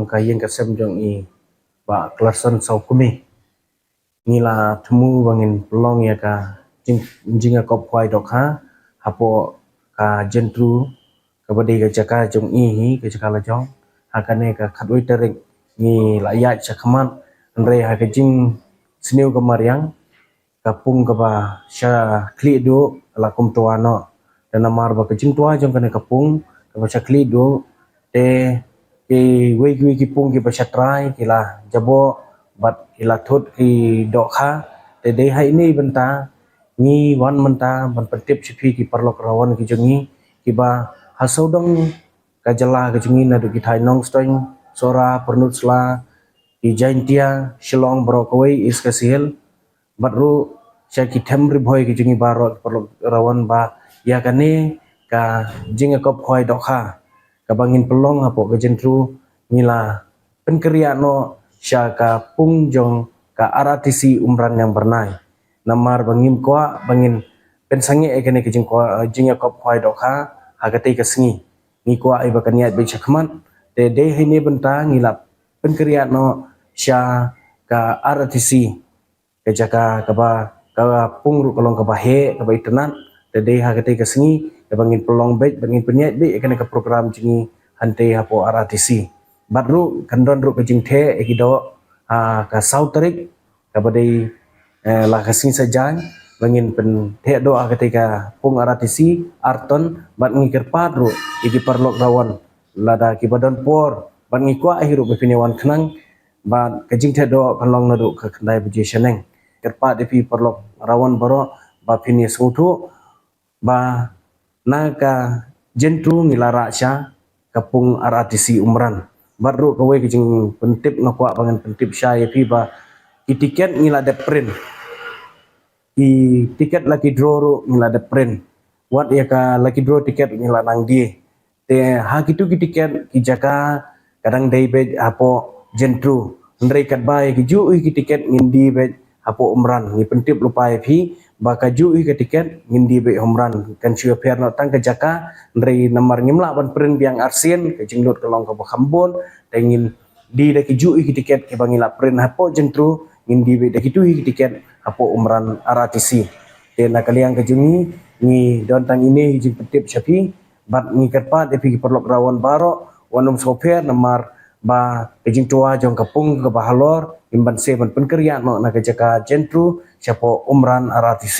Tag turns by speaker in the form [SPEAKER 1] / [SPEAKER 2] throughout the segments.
[SPEAKER 1] jong ka yang kasem jong i ba klason sau kumi ngila temu bangin pelong ya ka jinga kop kwai dok ha hapo ka jentru ka badi ka jaka jong i hi ka jaka la jong hakane ka khatoi terek ni la ya chakman andre ha ka jing sniu ka mariang kapung ka ba sha kli do la kum tuano dan amar ba ka jing tua jong kane kapung ka ba sha kli do te ki wei ki pung ki ba sha trai ki la jabo bat ila thut ki dokha te dei hai ni benta ni wan menta ban pentip chipi ki perlok rawan ki jongi ki ba hasodong ka jala ka jongi na du ki thai nong stoing sora pernutsla ki jaintia shilong brokawai is ka sil batru sha ki thamri bhoi ki jongi barot perlok rawan ba ya kane ka jinga kop khoi dokha ka bangin pelong hapo ka jentru ngila penkeriak no sya ka pung jong ka RTC umran yang bernai namar bangim kwa bangin pensangi ekene ke jing kwa jinga kop khwai dokha hagate ka sngi ni kwa ai bakaniat be chakman te de hini benta ngila penkeriat no sya ka RTC ke jaka ka ba ka pung ru kolong ka bahe ka ba itenan te de hagate ka sngi ke bangin pelong be bangin peniat be ekene ka program jingi hante hapo RTC batru kandon ru ke jing the ekido ka sauterik ka badai la kasing sajan bangin pen the do ketika pung RTC arton bat ngikir padru iki perlok rawan lada ki badan por bat ngikwa hiru be pinewan khnang bat kajing the do kanlong nadu ka khandai beje seneng kerpa depi perlok rawan baro ba pini sutu ba naga jentru ngilara sya kapung RTC umran baru kawai kijing pentip nakwa bangan pentip syai pi ba i tiket ngila de print i tiket laki draw ru ngila de print wat ya ka laki draw tiket ngila nang di te ha kitu ki tiket ki jaka kadang dei be apo jentru ndrei kat bai ki ju ki tiket ngindi be apo umran ni pentip lupai pi ba ka ju ki tiket ngindi be umran kan syua per no tang ka jaka ndrei namar ngimla ban print biang arsin ke jinglot kelong ka khambon tengin di da ki ju ki tiket ke bangila print apo jentru ngindi be da ki tu ki tiket apo umran RTC te na kaliang ka jungi ni don tang ini jing pentip syapi bat ni kerpa depi perlok rawan baro wanum sofer namar ba kejing tua jong kapung ke bahalor imban se ban penkerian no na jaka jentru syapo umran RTC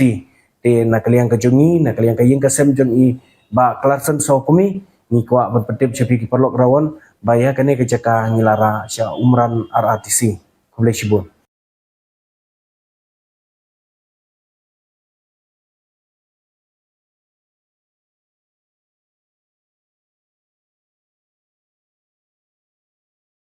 [SPEAKER 1] te na kaliang ka jungi na kaliang ka ying ka sem jong i ba klarsen so kumi ni kwa ban pentip syapi ki perlok rawan baya kane ke jaka ngilara sya umran RTC kuble shibun